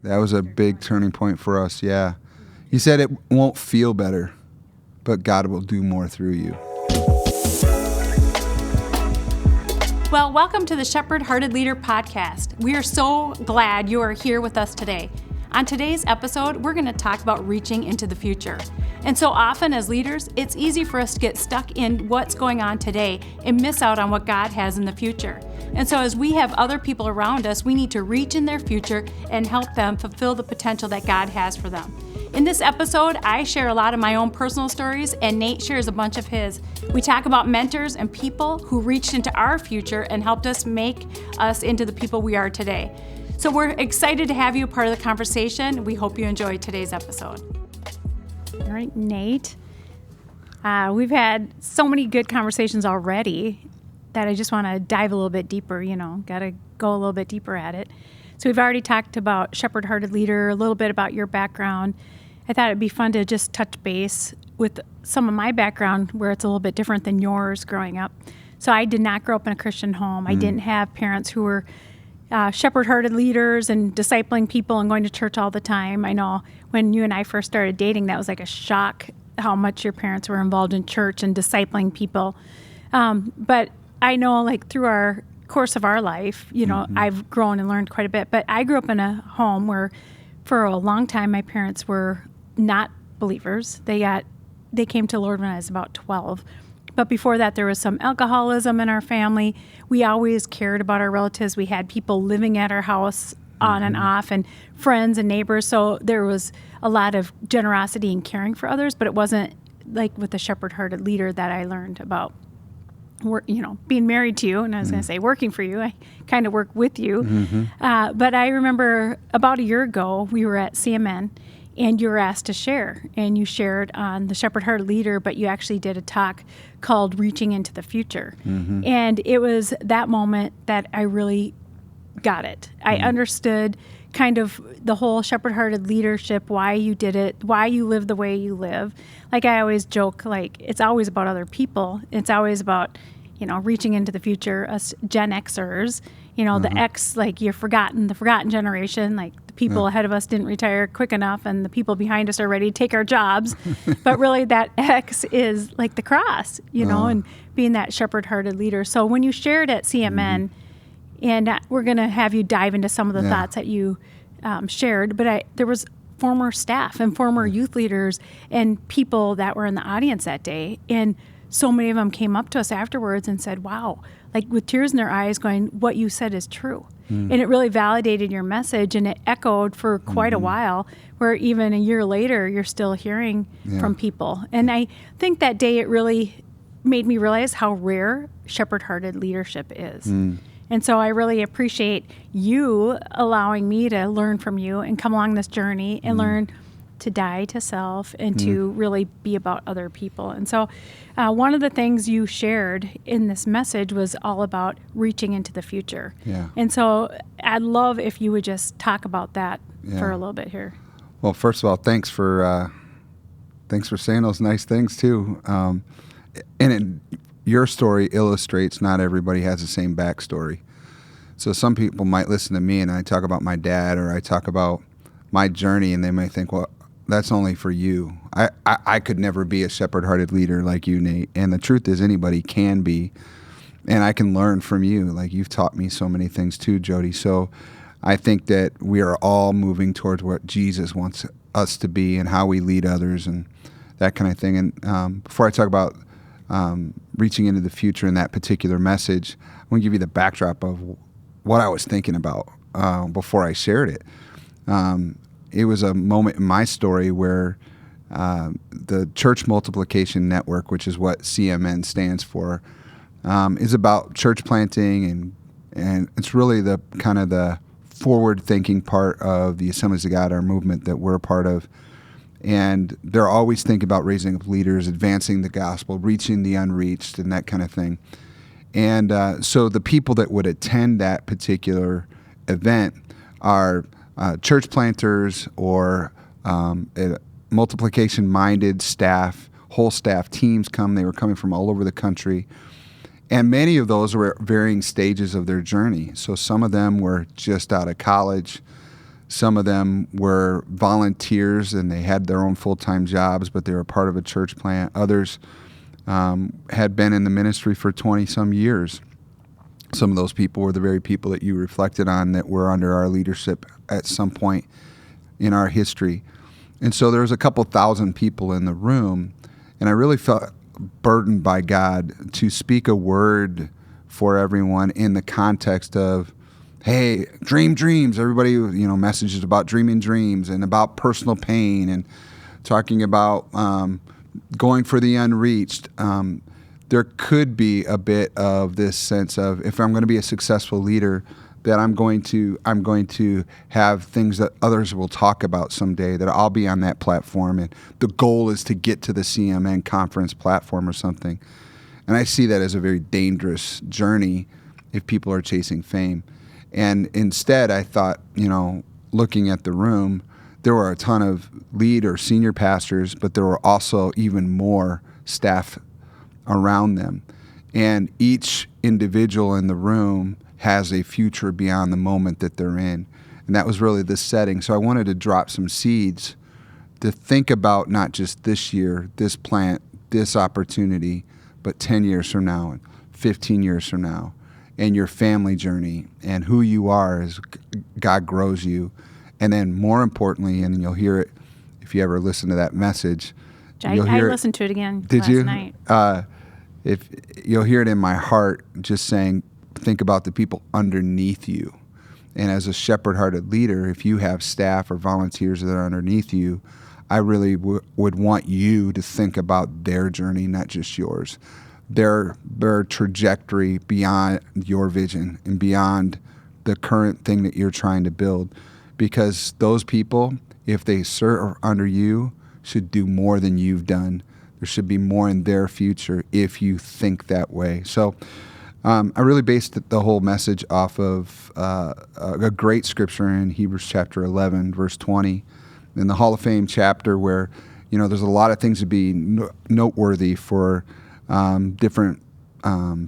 That was a big turning point for us, yeah. You said it won't feel better, but God will do more through you. Well, welcome to the Shepherd Hearted Leader podcast. We are so glad you are here with us today. On today's episode, we're going to talk about reaching into the future. And so often as leaders, it's easy for us to get stuck in what's going on today and miss out on what God has in the future. And so as we have other people around us, we need to reach in their future and help them fulfill the potential that God has for them. In this episode, I share a lot of my own personal stories, and Nate shares a bunch of his. We talk about mentors and people who reached into our future and helped us make us into the people we are today. So we're excited to have you a part of the conversation. We hope you enjoy today's episode. All right, Nate. We've had so many good conversations already that I just want to dive a little bit deeper, got to go a little bit deeper at it. So we've already talked about Shepherd Hearted Leader, a little bit about your background. I thought it'd be fun to just touch base with some of my background where it's a little bit different than yours growing up. So I did not grow up in a Christian home. I didn't have parents who were shepherd-hearted leaders and discipling people and going to church all the time. I know when you and I first started dating, that was like a shock how much your parents were involved in church and discipling people. But I know through our course of our life, I've grown and learned quite a bit. But I grew up in a home where for a long time my parents were not believers. They came to the Lord when I was about 12. But before that, there was some alcoholism in our family. We always cared about our relatives. We had people living at our house on and off, and friends and neighbors. So there was a lot of generosity and caring for others, but it wasn't like with the shepherd-hearted leader that I learned about, being married to you. And I was going to say working for you. I kind of work with you. But I remember about a year ago, we were at CMN, and you were asked to share, and you shared on the Shepherd Hearted Leader, but you actually did a talk called Reaching into the Future. And it was that moment that I really got it. I understood kind of the whole Shepherd Hearted leadership, why you did it, why you live the way you live. Like I always joke, it's always about other people. It's always about, reaching into the future, us Gen Xers, the X, the forgotten generation, the people ahead of us didn't retire quick enough and the people behind us are ready to take our jobs. But really that X is like the cross, and being that shepherd-hearted leader. So when you shared at CMN, and we're going to have you dive into some of the thoughts that you shared, but there was former staff and former youth leaders and people that were in the audience that day. And so many of them came up to us afterwards and said, wow, with tears in their eyes going, what you said is true. And it really validated your message, and it echoed for quite a while, where even a year later, you're still hearing from people. And I think that day it really made me realize how rare shepherd-hearted leadership is. And so I really appreciate you allowing me to learn from you and come along this journey and learn to die to self and to really be about other people. And so one of the things you shared in this message was all about reaching into the future. And so I'd love if you would just talk about that for a little bit here. Well, first of all, thanks for saying those nice things too. Your story illustrates not everybody has the same backstory. So some people might listen to me and I talk about my dad or I talk about my journey, and they may think, well, that's only for you. I could never be a shepherd-hearted leader like you, Nate. And the truth is anybody can be. And I can learn from you. You've taught me so many things too, Jodi. So I think that we are all moving towards what Jesus wants us to be and how we lead others and that kind of thing. And before I talk about reaching into the future in that particular message, I want to give you the backdrop of what I was thinking about before I shared it. It was a moment in my story where the Church Multiplication Network, which is what CMN stands for, is about church planting, and it's really the kind of the forward-thinking part of the Assemblies of God, our movement that we're a part of. And they're always thinking about raising up leaders, advancing the gospel, reaching the unreached, and that kind of thing. And so the people that would attend that particular event are church planters or multiplication-minded staff, whole staff teams come. They were coming from all over the country. And many of those were at varying stages of their journey. So some of them were just out of college. Some of them were volunteers and they had their own full-time jobs, but they were part of a church plant. Others had been in the ministry for 20-some years. Some of those people were the very people that you reflected on that were under our leadership at some point in our history. And so there was a couple thousand people in the room, and I really felt burdened by God to speak a word for everyone in the context of, hey, dream dreams. Everybody, messages about dreaming dreams and about personal pain and talking about going for the unreached. There could be a bit of this sense of, if I'm going to be a successful leader, that I'm going to have things that others will talk about someday, that I'll be on that platform, and the goal is to get to the CMN conference platform or something. And I see that as a very dangerous journey if people are chasing fame. And instead, I thought, looking at the room, there were a ton of lead or senior pastors, but there were also even more staff around them. And each individual in the room has a future beyond the moment that they're in. And that was really the setting. So I wanted to drop some seeds to think about not just this year, this plant, this opportunity, but 10 years from now and 15 years from now, and your family journey and who you are as God grows you. And then more importantly, and you'll hear it if you ever listen to that message. I listened to it again last night. If you'll hear it in my heart, just saying, think about the people underneath you. And as a shepherd-hearted leader, if you have staff or volunteers that are underneath you, I really would want you to think about their journey, not just yours. Their trajectory beyond your vision and beyond the current thing that you're trying to build. Because those people, if they serve under you, should do more than you've done. There should be more in their future if you think that way. So I really based the whole message off of a great scripture in Hebrews chapter 11, verse 20, in the Hall of Fame chapter where, there's a lot of things to be noteworthy for different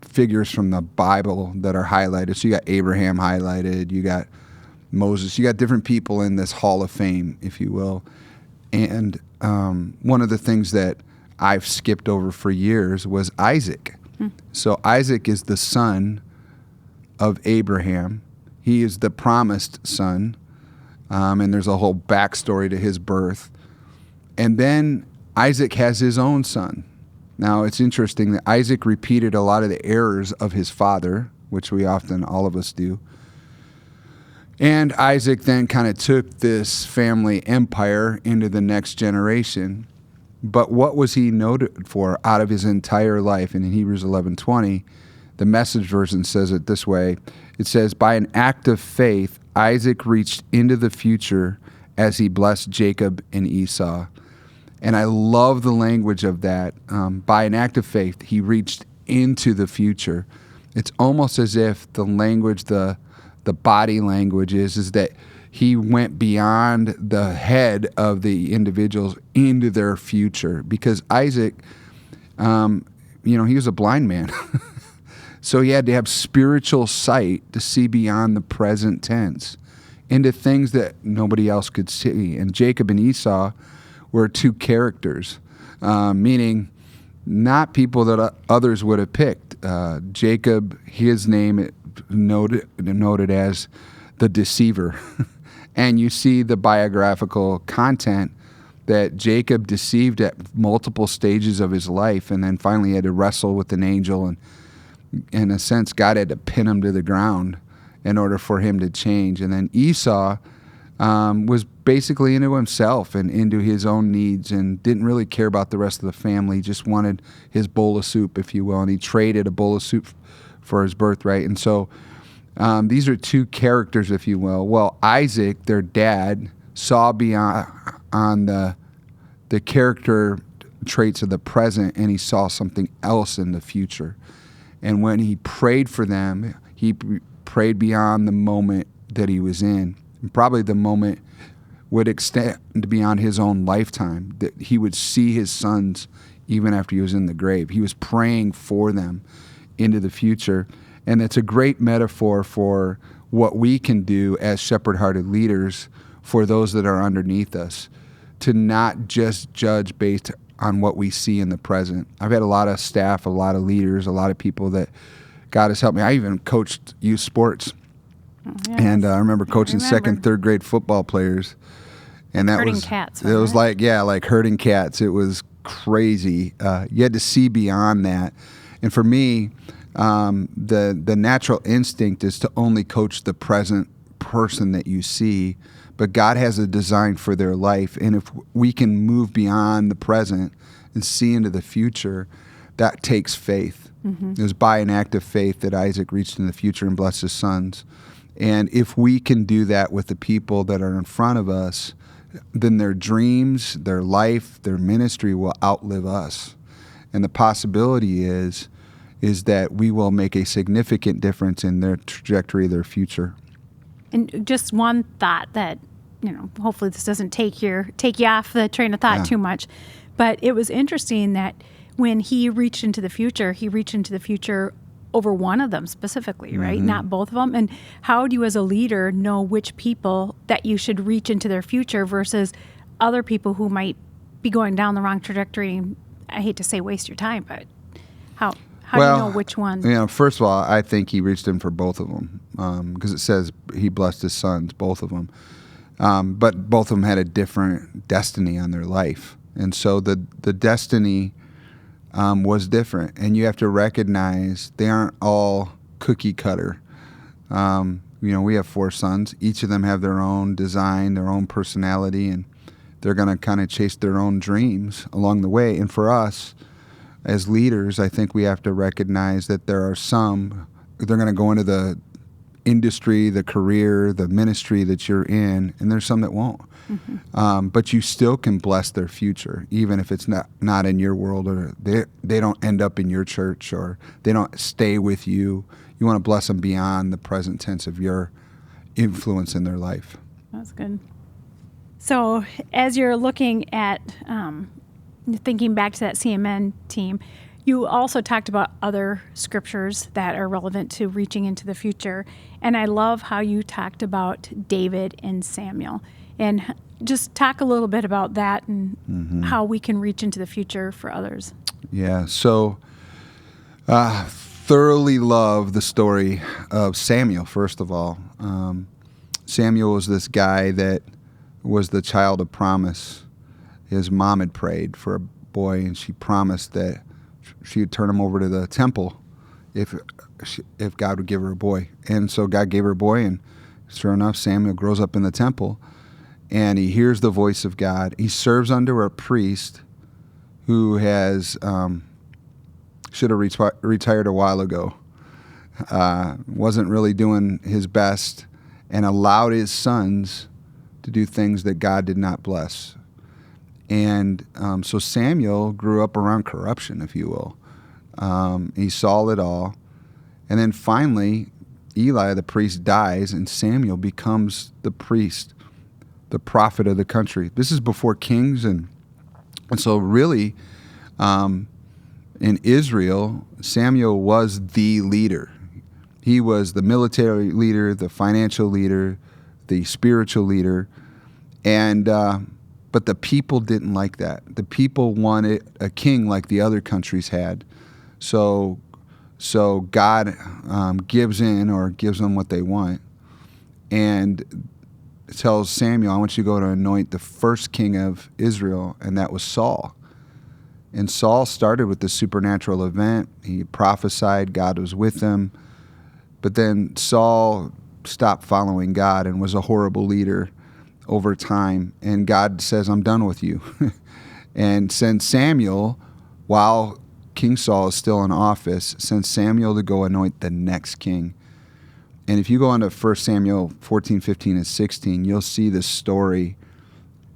figures from the Bible that are highlighted. So you got Abraham highlighted, you got Moses, you got different people in this Hall of Fame, if you will. And one of the things that I've skipped over for years was Isaac. So Isaac is the son of Abraham. He is the promised son, and there's a whole backstory to his birth. And then Isaac has his own son. Now, it's interesting that Isaac repeated a lot of the errors of his father, which we often, all of us do. And Isaac then kind of took this family empire into the next generation. But what was he noted for out of his entire life? And in Hebrews 11:20, the Message version says it this way. It says, by an act of faith, Isaac reached into the future as he blessed Jacob and Esau. And I love the language of that. By an act of faith, he reached into the future. It's almost as if the language, the body language is that he went beyond the head of the individuals into their future. Because Isaac, he was a blind man. So he had to have spiritual sight to see beyond the present tense into things that nobody else could see. And Jacob and Esau were two characters, meaning not people that others would have picked. Jacob, his name noted as the deceiver. And you see the biographical content that Jacob deceived at multiple stages of his life, and then finally had to wrestle with an angel, and in a sense God had to pin him to the ground in order for him to change. And then Esau was basically into himself and into his own needs and didn't really care about the rest of the family. He just wanted his bowl of soup, if you will, and he traded a bowl of soup for his birthright. And so these are two characters, if you will. Well, Isaac, their dad, saw beyond on the character traits of the present, and he saw something else in the future. And when he prayed for them, he prayed beyond the moment that he was in. And probably the moment would extend beyond his own lifetime, that he would see his sons even after he was in the grave. He was praying for them into the future. And it's a great metaphor for what we can do as shepherd-hearted leaders for those that are underneath us, to not just judge based on what we see in the present. I've had a lot of staff, a lot of leaders, a lot of people that God has helped me. I even coached youth sports. Yes. And I remember coaching second, third grade football players. And that herding was cats. It was like herding cats. It was crazy. You had to see beyond that. And for me, the natural instinct is to only coach the present person that you see, but God has a design for their life. And if we can move beyond the present and see into the future, that takes faith. Mm-hmm. It was by an act of faith that Isaac reached in the future and blessed his sons. And if we can do that with the people that are in front of us, then their dreams, their life, their ministry will outlive us. And the possibility is that we will make a significant difference in their trajectory, their future. And just one thought that, hopefully this doesn't take you off the train of thought too much, but it was interesting that when he reached into the future over one of them specifically, right? Mm-hmm. Not both of them. And how do you as a leader know which people that you should reach into their future versus other people who might be going down the wrong trajectory? I hate to say waste your time, but how do you know which one? First of all, I think he reached in for both of them because it says he blessed his sons, both of them. But both of them had a different destiny on their life. And so the destiny was different. And you have to recognize they aren't all cookie cutter. We have 4 sons. Each of them have their own design, their own personality, and they're going to kind of chase their own dreams along the way. And for us, as leaders, I think we have to recognize that there are some, they're going to go into the industry, the career, the ministry that you're in, and there's some that won't. Mm-hmm. But you still can bless their future, even if it's not in your world, or they don't end up in your church, or they don't stay with you. You want to bless them beyond the present tense of your influence in their life. That's good. So as you're looking at thinking back to that CMN team, you also talked about other scriptures that are relevant to reaching into the future. And I love how you talked about David and Samuel. And just talk a little bit about that and how we can reach into the future for others. Yeah, so thoroughly love the story of Samuel, first of all. Samuel was this guy that was the child of promise. His mom had prayed for a boy, and she promised that she would turn him over to the temple if God would give her a boy. And so God gave her a boy, and sure enough, Samuel grows up in the temple, and he hears the voice of God. He serves under a priest who has should have retired a while ago. Wasn't really doing his best, and allowed his sons to do things that God did not bless. And so Samuel grew up around corruption, if you will. He saw it all. And then finally, Eli, the priest, dies, and Samuel becomes the priest, the prophet of the country. This is before kings. And so really, in Israel, Samuel was the leader. He was the military leader, the financial leader, the spiritual leader. And but the people didn't like that. The people wanted a king like the other countries had. So God gives in, or gives them what they want, and tells Samuel, I want you to go to anoint the first king of Israel, and that was Saul. And Saul started with the supernatural event. He prophesied, God was with him. But then Saul stopped following God and was a horrible leader over time. And God says, I'm done with you. And sends Samuel, while King Saul is still in office, sends Samuel to go anoint the next king. And if you go on to 1 Samuel 14, 15, and 16, you'll see this story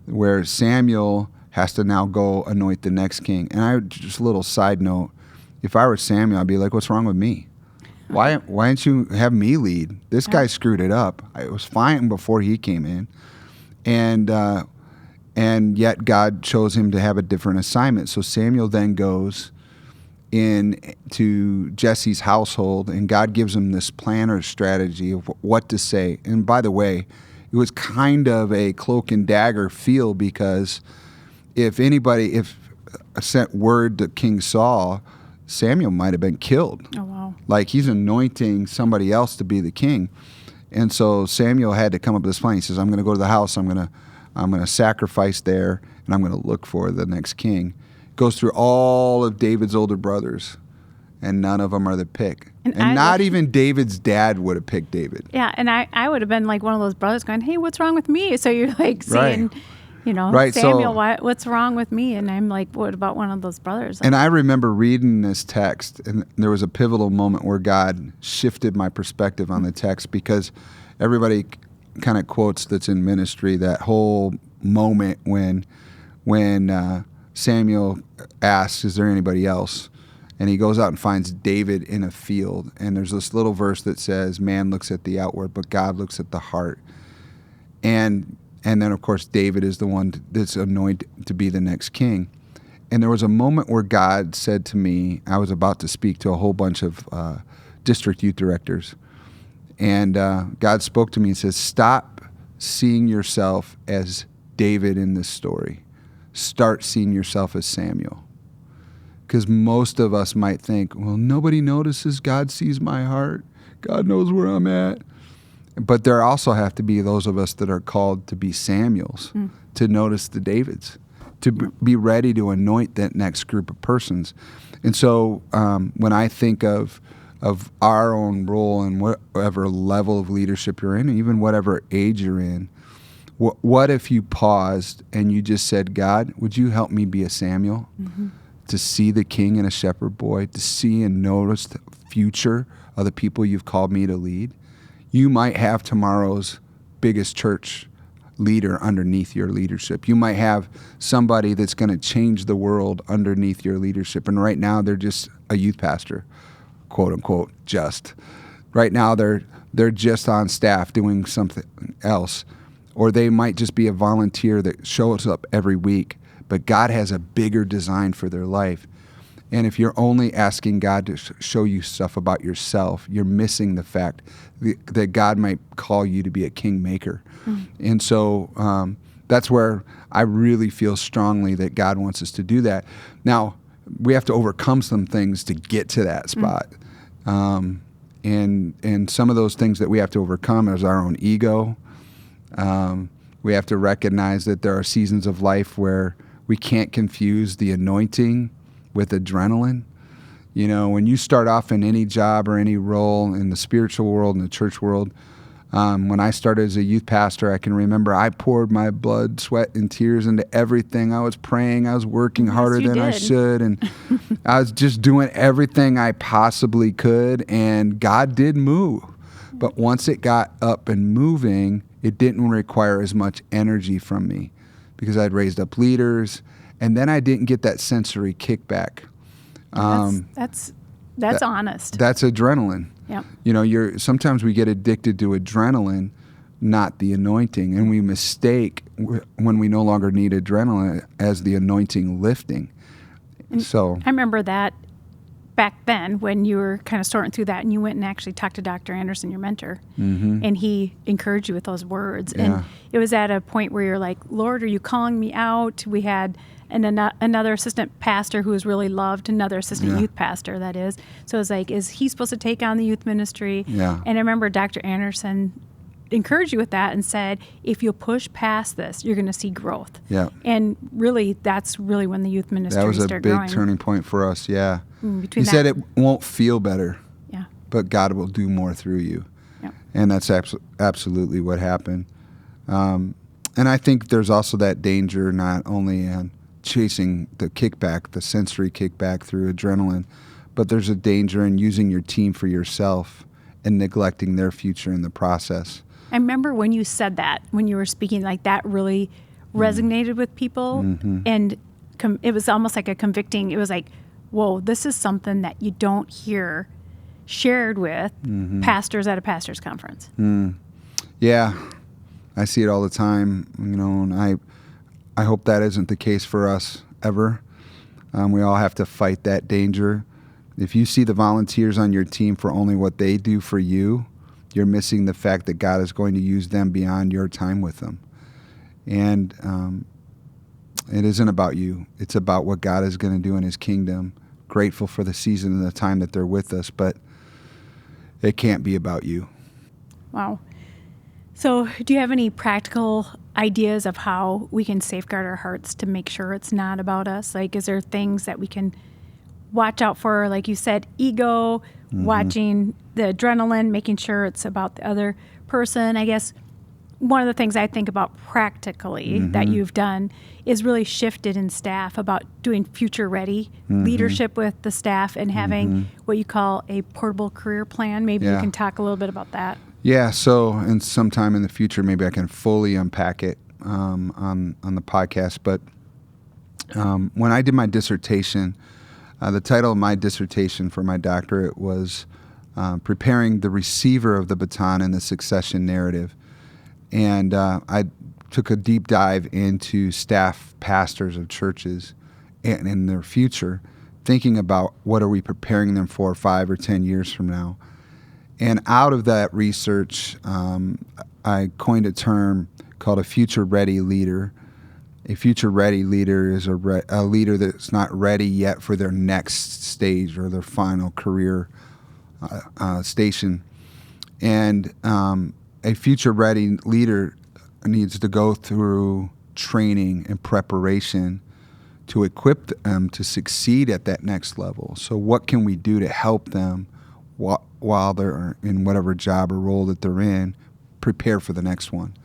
where Samuel has to now go anoint the next king. And just a little side note, if I were Samuel, I'd be like, what's wrong with me? Why didn't you have me lead? This guy screwed it up. It was fine before he came in. And yet God chose him to have a different assignment. So Samuel then goes in to Jesse's household, and God gives him this plan or strategy of what to say. And by the way, it was kind of a cloak and dagger feel, because if sent word to King Saul, Samuel might have been killed. Oh, wow. Like, he's anointing somebody else to be the king. And so Samuel had to come up with this plan. He says, I'm going to go to the house. I'm going to sacrifice there, and I'm going to look for the next king. Goes through all of David's older brothers, and none of them are the pick. And not even David's dad would have picked David. Yeah, and I would have been like one of those brothers going, hey, what's wrong with me? So you're like seeing, Right. Samuel, what's wrong with me? And I'm like, what about one of those brothers? And I remember reading this text, and there was a pivotal moment where God shifted my perspective on the text, because everybody kind of quotes that's in ministry that whole moment when Samuel asks, is there anybody else? And he goes out and finds David in a field. And there's this little verse that says, man looks at the outward, but God looks at the heart. And then, of course, David is the one that's anointed to be the next king. And there was a moment where God said to me, I was about to speak to a whole bunch of district youth directors. And God spoke to me and says, stop seeing yourself as David in this story. Start seeing yourself as Samuel. Because most of us might think, well, nobody notices. God sees my heart. God knows where I'm at. But there also have to be those of us that are called to be Samuels, to notice the Davids, to be ready to anoint that next group of persons. And so when I think of our own role in whatever level of leadership you're in, and even whatever age you're in, what if you paused and you just said, God, would you help me be a Samuel? To see the king and a shepherd boy, to see and notice the future of the people you've called me to lead. You might have tomorrow's biggest church leader underneath your leadership. You might have somebody that's going to change the world underneath your leadership. And right now they're just a youth pastor, quote unquote, just. Right now they're just on staff doing something else. Or they might just be a volunteer that shows up every week. But God has a bigger design for their life. And if you're only asking God to show you stuff about yourself, you're missing the fact that God might call you to be a kingmaker. And so that's where I really feel strongly that God wants us to do that. Now, we have to overcome some things to get to that spot. And some of those things that we have to overcome is our own ego. We have to recognize that there are seasons of life where we can't confuse the anointing with adrenaline. You know, when you start off in any job or any role in the spiritual world, in the church world, when I started as a youth pastor, I can remember I poured my blood, sweat, and tears into everything. I was praying. I was working harder than I should. And I was just doing everything I possibly could. And God did move. But once it got up and moving, it didn't require as much energy from me because I'd raised up leaders. And then I didn't get that sensory kickback. That's honest. That's adrenaline. Yeah. You know, sometimes we get addicted to adrenaline, not the anointing, and we mistake when we no longer need adrenaline as the anointing lifting. And so I remember that back then when you were kind of sorting through that, and you went and actually talked to Dr. Anderson, your mentor, and he encouraged you with those words. Yeah. And it was at a point where you're like, Lord, are you calling me out? We had another assistant pastor who was really loved, another assistant youth pastor, that is. So it was like, is he supposed to take on the youth ministry? Yeah. And I remember Dr. Anderson encouraged you with that and said, if you'll push past this, you're going to see growth. Yeah. And really, that's really when the youth ministry started growing. That was a big turning point for us, yeah. He said it won't feel better, but God will do more through you. Yeah. And that's absolutely what happened. And I think there's also that danger not only in chasing the kickback, the sensory kickback through adrenaline, but there's a danger in using your team for yourself and neglecting their future in the process. I remember when you said that, when you were speaking, like that really resonated with people. And it was almost like a convicting, it was like, whoa, this is something that you don't hear shared with pastors at a pastor's conference. Yeah, I see it all the time, you know, and I hope that isn't the case for us ever. We all have to fight that danger. If you see the volunteers on your team for only what they do for you, you're missing the fact that God is going to use them beyond your time with them. And it isn't about you. It's about what God is going to do in his kingdom. Grateful for the season and the time that they're with us, but it can't be about you. Wow. So do you have any practical ideas of how we can safeguard our hearts to make sure it's not about us? Like, is there things that we can watch out for? Like you said, ego, watching the adrenaline, making sure it's about the other person. I guess one of the things I think about practically that you've done is really shifted in staff about doing future ready leadership with the staff and having what you call a portable career plan. Maybe you can talk a little bit about that. Yeah, so and sometime in the future, maybe I can fully unpack it on the podcast. But when I did my dissertation, the title of my dissertation for my doctorate was Preparing the Receiver of the Baton in the Succession Narrative. And I took a deep dive into staff pastors of churches and in their future, thinking about what are we preparing them for 5 or 10 years from now. And out of that research, I coined a term called a future-ready leader. A future-ready leader is a leader that's not ready yet for their next stage or their final career station. And a future-ready leader needs to go through training and preparation to equip them to succeed at that next level. So what can we do to help them while they're in whatever job or role that they're in, prepare for the next one?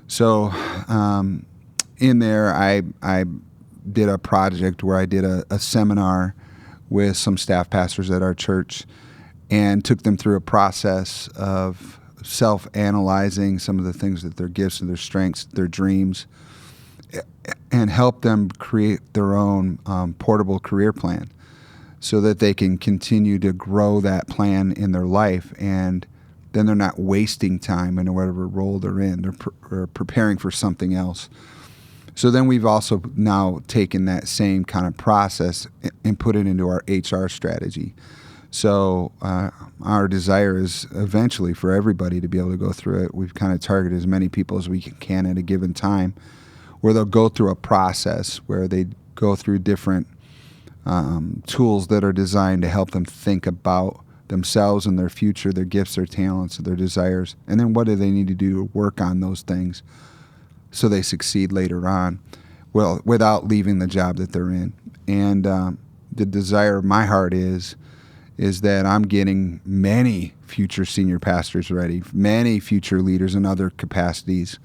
So in there, I did a project where I did a seminar with some staff pastors at our church and took them through a process of self-analyzing some of the things that their gifts and their strengths, their dreams, and help them create their own portable career plan so that they can continue to grow that plan in their life, and then they're not wasting time in whatever role they're in. They're preparing for something else. So then we've also now taken that same kind of process and put it into our HR strategy. So our desire is eventually for everybody to be able to go through it. We've kind of targeted as many people as we can at a given time, where they'll go through a process where they go through different tools that are designed to help them think about themselves and their future, their gifts, their talents, their desires, and then what do they need to do to work on those things so they succeed later on, well, without leaving the job that they're in. And the desire of my heart is that I'm getting many future senior pastors ready, many future leaders in other capacities,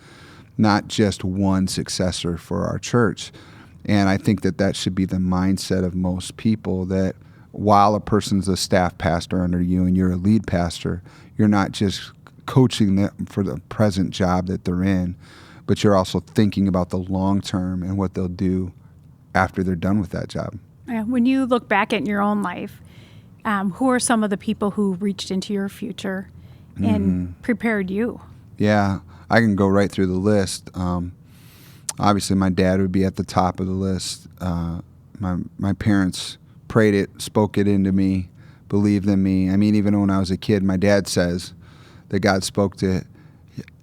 not just one successor for our church. And I think that should be the mindset of most people, that while a person's a staff pastor under you and you're a lead pastor, you're not just coaching them for the present job that they're in, but you're also thinking about the long term and what they'll do after they're done with that job. When you look back at your own life, who are some of the people who reached into your future and prepared you? Yeah, I can go right through the list. Obviously, my dad would be at the top of the list. My parents prayed it, spoke it into me, believed in me. I mean, even when I was a kid, my dad says that God spoke to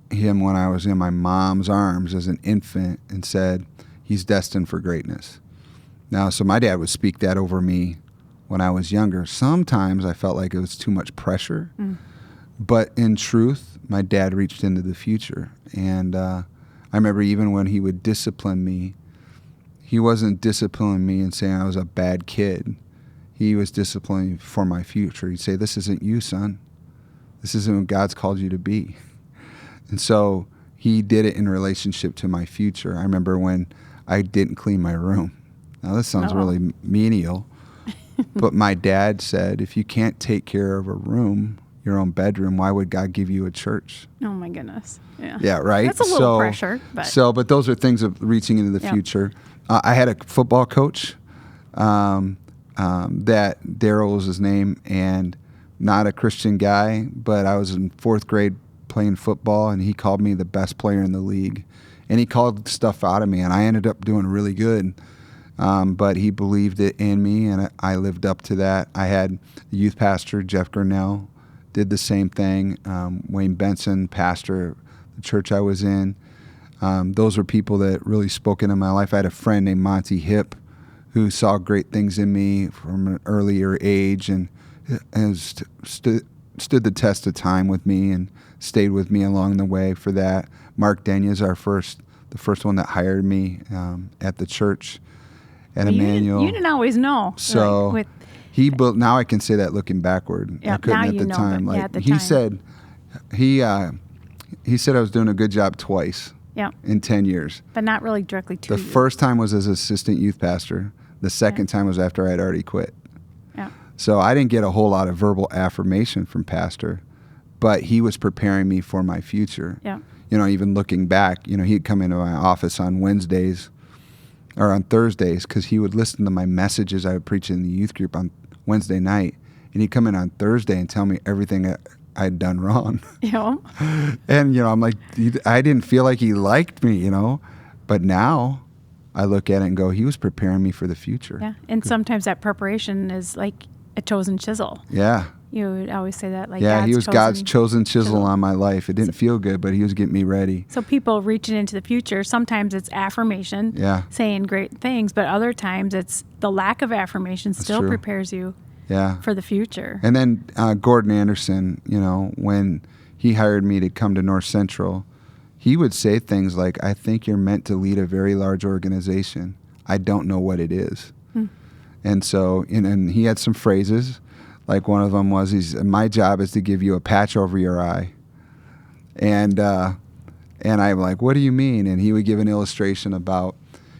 him when I was in my mom's arms as an infant and said, he's destined for greatness. Now, so my dad would speak that over me when I was younger. Sometimes I felt like it was too much pressure, but in truth, my dad reached into the future. And I remember even when he would discipline me, he wasn't disciplining me and saying I was a bad kid. He was disciplining for my future. He'd say, this isn't you, son. This isn't what God's called you to be. And so he did it in relationship to my future. I remember when I didn't clean my room. Now, this sounds really menial, but my dad said, if you can't take care of a room, your own bedroom, why would God give you a church? Oh, my goodness. Yeah. Yeah, right? That's a little pressure. But those are things of reaching into the future. I had a football coach that Daryl was his name, and not a Christian guy, but I was in fourth grade playing football, and he called me the best player in the league. And he called stuff out of me, and I ended up doing really good. But he believed it in me, and I lived up to that. I had a youth pastor, Jeff Grinnell, did the same thing. Wayne Benson, pastor, the church I was in. Those were people that really spoke into my life. I had a friend named Monty Hip who saw great things in me from an earlier age and has stood the test of time with me and stayed with me along the way for that. Mark Denya is the first one that hired me at the church at Emmanuel. You didn't always know. So he built. Now I can say that looking backward. Yeah, I couldn't now at you the know, time. but Like at the he time. said, he said I was doing a good job twice. Yeah. In 10 years. But not really directly to The you. first time was as assistant youth pastor. The second time was after I had already quit. Yeah. So I didn't get a whole lot of verbal affirmation from pastor, but he was preparing me for my future. Yeah. Even looking back, he'd come into my office on Wednesdays or on Thursdays because he would listen to my messages I would preach in the youth group on Wednesday night. And he'd come in on Thursday and tell me everything I'd done wrong. Yeah. And, I'm like, I didn't feel like he liked me, But now I look at it and go, he was preparing me for the future. Yeah. And sometimes that preparation is like a chosen chisel. Yeah. You would always say that. Like Yeah, he was God's chosen chisel on my life. It didn't feel good, but he was getting me ready. So people reaching into the future, sometimes it's affirmation, saying great things, but other times it's the lack of affirmation still true. prepares you for the future. And then Gordon Anderson, when he hired me to come to North Central, he would say things like, I think you're meant to lead a very large organization. I don't know what it is. And so, and he had some phrases. Like one of them was, my job is to give you a patch over your eye. And I'm like, what do you mean? And he would give an illustration about,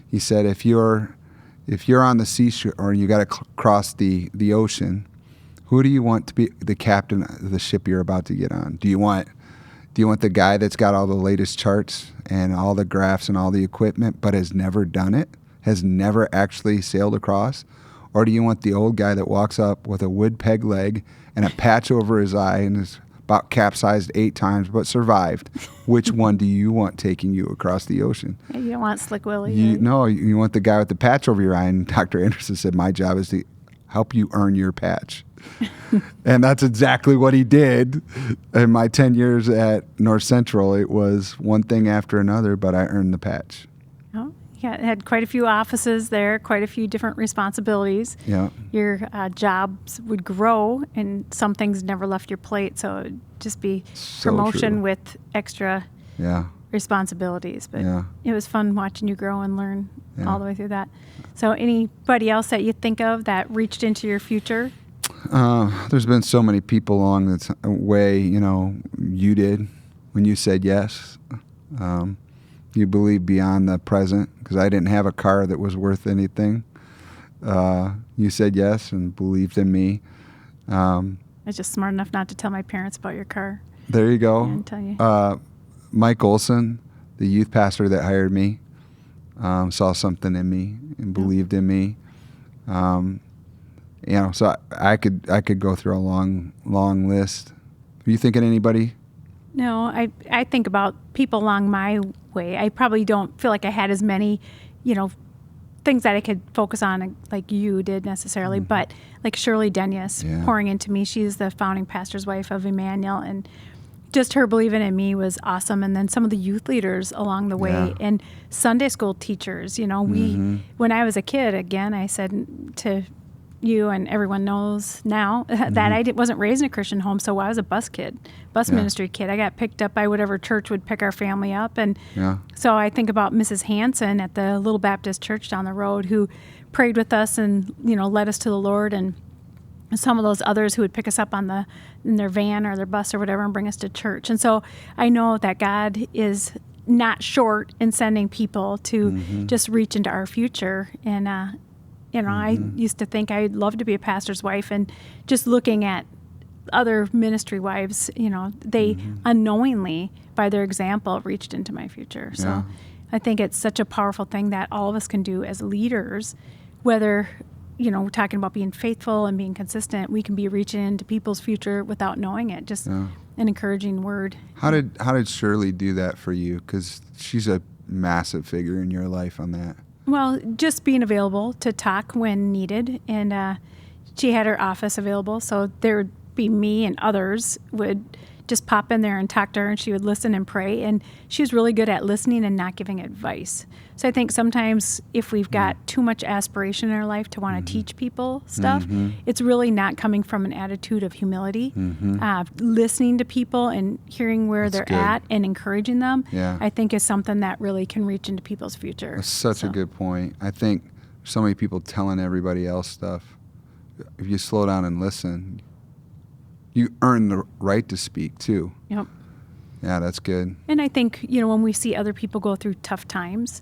he said, if you're on the seashore or you got to cross the ocean, who do you want to be the captain of the ship you're about to get on? Do you want the guy that's got all the latest charts and all the graphs and all the equipment but has never done it, has never actually sailed across? Or do you want the old guy that walks up with a wood peg leg and a patch over his eye and is about capsized 8 times but survived? Which one do you want taking you across the ocean? Yeah, you don't want Slick Willie. No, you want the guy with the patch over your eye. And Dr. Anderson said, my job is to help you earn your patch. And that's exactly what he did. In my 10 years at North Central, it was one thing after another, but I earned the patch. Oh, yeah, it had quite a few offices there, quite a few different responsibilities. Yeah. Your jobs would grow, and some things never left your plate, so it would just be promotion true. with extra responsibilities. But it was fun watching you grow and learn all the way through that. So anybody else that you think of that reached into your future? There's been so many people along the way, you did when you said yes. You believed beyond the present because I didn't have a car that was worth anything. You said yes and believed in me. I was just smart enough not to tell my parents about your car. There you go. Yeah, I'll tell you. Mike Olson, the youth pastor that hired me, saw something in me and believed in me. So I could go through a long list. Are you thinking anybody? No, I think about people along my way. I probably don't feel like I had as many, things that I could focus on like you did necessarily, but like Shirley Dennis pouring into me. She's the founding pastor's wife of Emmanuel, and just her believing in me was awesome. And then some of the youth leaders along the way and Sunday school teachers, when I was a kid, again, I said to you and everyone knows now that I wasn't raised in a Christian home, so I was a bus ministry kid. I got picked up by whatever church would pick our family up, and so I think about Mrs. Hanson at the Little Baptist Church down the road who prayed with us and led us to the Lord, and some of those others who would pick us up in their van or their bus or whatever and bring us to church. And so I know that God is not short in sending people to just reach into our future. And I used to think I'd love to be a pastor's wife, and just looking at other ministry wives, they unknowingly, by their example, reached into my future. So I think it's such a powerful thing that all of us can do as leaders, whether, we're talking about being faithful and being consistent, we can be reaching into people's future without knowing it. Just an encouraging word. How did Shirley do that for you? Because she's a massive figure in your life on that. Well, just being available to talk when needed, and she had her office available, so there would be me and others would just pop in there and talk to her, and she would listen and pray. And she was really good at listening and not giving advice. So I think sometimes if we've got too much aspiration in our life to want to teach people stuff, it's really not coming from an attitude of humility. Listening to people and hearing where they're at and encouraging them, I think is something that really can reach into people's future. That's such a good point. I think so many people telling everybody else stuff. If you slow down and listen, you earn the right to speak too. Yep. Yeah, that's good. And I think, when we see other people go through tough times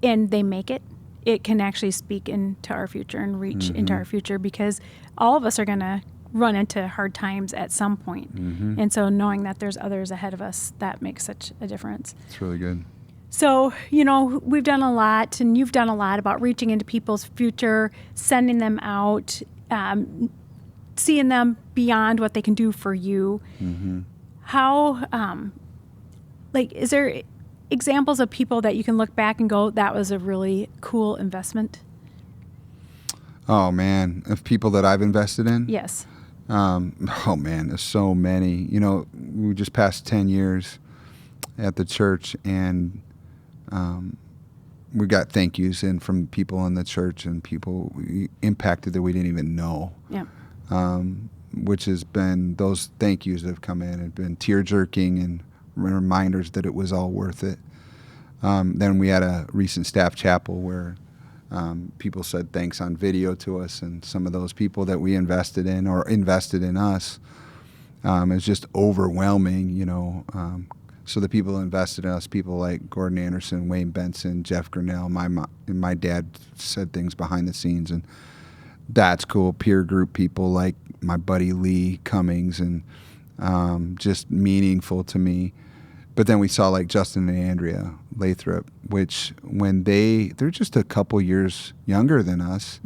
and they make it, it can actually speak into our future and reach into our future, because all of us are going to run into hard times at some point. And so knowing that there's others ahead of us, that makes such a difference. It's really good. So, we've done a lot, and you've done a lot about reaching into people's future, sending them out, seeing them beyond what they can do for you. How, is there examples of people that you can look back and go, that was a really cool investment? Oh, man. Of people that I've invested in? Yes. Oh, man, there's so many. We just passed 10 years at the church, and we got thank yous in from people in the church and people we impacted that we didn't even know. Yeah. Which has been, those thank yous that have come in have been tear-jerking and reminders that it was all worth it. Then we had a recent staff chapel where people said thanks on video to us, and some of those people that we invested in or invested in us, is just overwhelming, So the people who invested in us, people like Gordon Anderson, Wayne Benson, Jeff Grinnell, my dad said things behind the scenes, and that's cool. Peer group people like my buddy Lee Cummings, and just meaningful to me. But then we saw like Justin and Andrea Lathrop, which when they're just a couple years younger than us,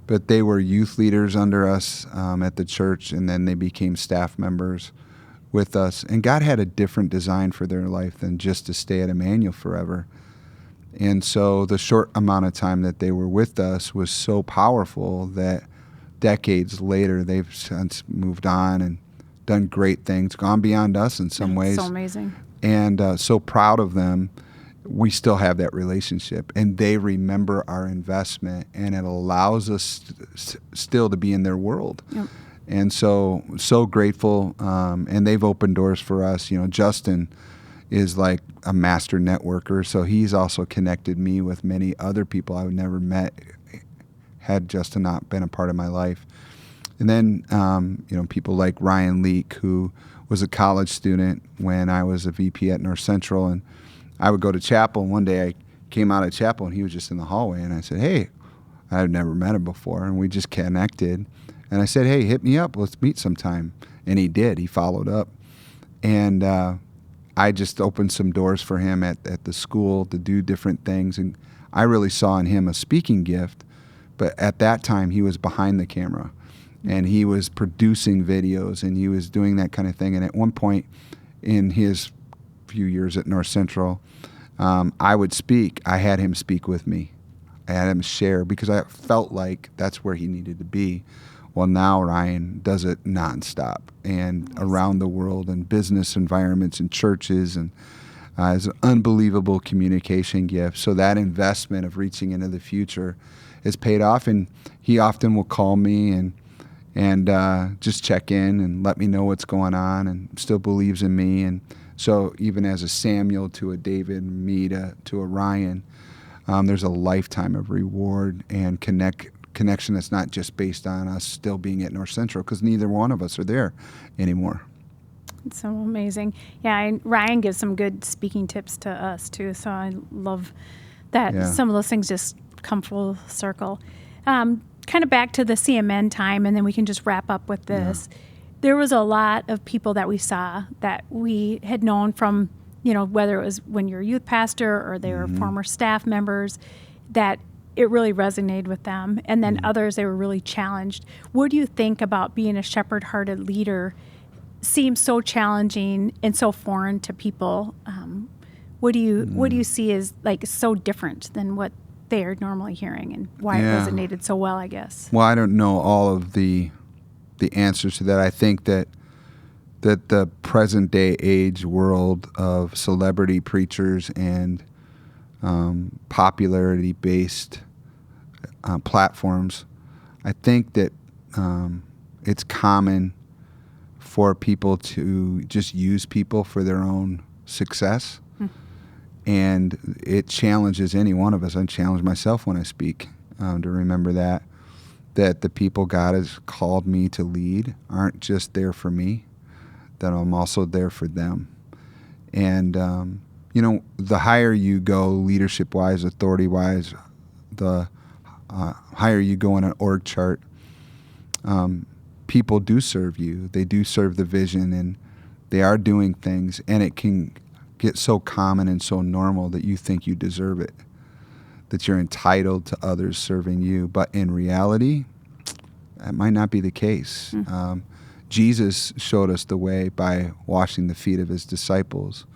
but they were youth leaders under us at the church, and then they became staff members with us. And God had a different design for their life than just to stay at Emmanuel forever. And so the short amount of time that they were with us was so powerful that decades later, they've since moved on and done great things, gone beyond us in some ways. So amazing. And so proud of them. We still have that relationship, and they remember our investment, and it allows us still to be in their world. Yep. And so grateful. And they've opened doors for us. Justin is like a master networker, so he's also connected me with many other people I would never met had Justin not been a part of my life. And then, people like Ryan Leake, who was a college student when I was a VP at North Central, and I would go to chapel, and one day I came out of chapel, and he was just in the hallway, and I said, hey, I had never met him before, and we just connected. And I said, hey, hit me up, let's meet sometime. And he did, he followed up. And I just opened some doors for him at the school to do different things, and I really saw in him a speaking gift, but at that time he was behind the camera. And he was producing videos, and he was doing that kind of thing. And at one point in his few years at North Central, I would speak. I had him speak with me. I had him share, because I felt like that's where he needed to be. Well, now Ryan does it nonstop and around the world, in business environments and churches, and has an unbelievable communication gift. So that investment of reaching into the future has paid off. And he often will call me and just check in and let me know what's going on, and still believes in me. And so even as a Samuel to a David, me to a Ryan, there's a lifetime of reward and connection that's not just based on us still being at North Central, because neither one of us are there anymore. It's so amazing. Yeah, and Ryan gives some good speaking tips to us too, so I love that some of those things just come full circle. Kind of back to the CMN time, and then we can just wrap up with this. Yeah. There was a lot of people that we saw that we had known from, whether it was when you're a youth pastor or they were former staff members, that it really resonated with them. And then others, they were really challenged. What do you think about being a shepherd-hearted leader? Seems so challenging and so foreign to people. What do you see as like so different than what they're normally hearing, and why it resonated so well, I guess? Well, I don't know all of the the answers to that. I think that the present day age world of celebrity preachers and popularity based platforms, I think that it's common for people to just use people for their own success. And it challenges any one of us. I challenge myself when I speak to remember that the people God has called me to lead aren't just there for me, that I'm also there for them. And, the higher you go leadership-wise, authority-wise, the higher you go on an org chart, people do serve you. They do serve the vision, and they are doing things, and it can get so common and so normal that you think you deserve it, that you're entitled to others serving you. But in reality, that might not be the case. Jesus showed us the way by washing the feet of his disciples.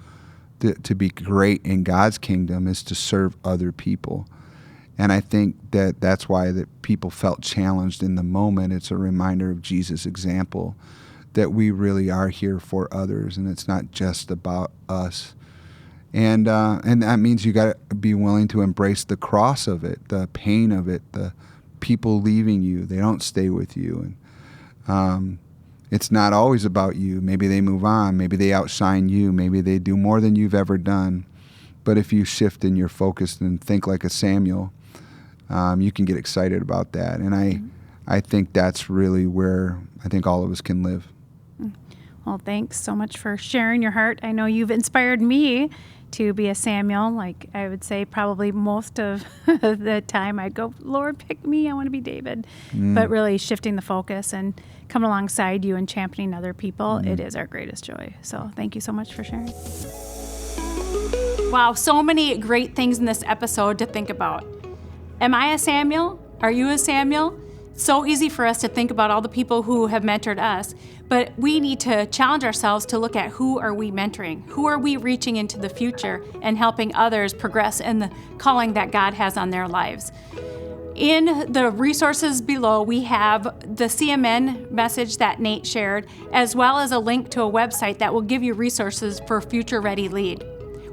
To be great in God's kingdom is to serve other people. And I think that that's why that people felt challenged in the moment. It's a reminder of Jesus' example, that we really are here for others, and it's not just about us. And that means you got to be willing to embrace the cross of it, the pain of it, the people leaving you. They don't stay with you. And it's not always about you. Maybe they move on. Maybe they outshine you. Maybe they do more than you've ever done. But if you shift in your focus and think like a Samuel, you can get excited about that. And I think that's really where I think all of us can live. Well, thanks so much for sharing your heart. I know you've inspired me to be a Samuel. Like I would say probably most of the time I'd go, Lord, pick me. I want to be David. But really shifting the focus and coming alongside you and championing other people, it is our greatest joy. So thank you so much for sharing. Wow, so many great things in this episode to think about. Am I a Samuel? Are you a Samuel? So easy for us to think about all the people who have mentored us, but we need to challenge ourselves to look at who are we mentoring? Who are we reaching into the future and helping others progress in the calling that God has on their lives? In the resources below, we have the CMN message that Nate shared, as well as a link to a website that will give you resources for Future Ready Lead.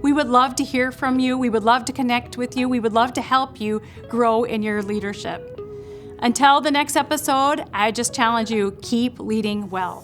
We would love to hear from you. We would love to connect with you. We would love to help you grow in your leadership. Until the next episode, I just challenge you, keep leading well.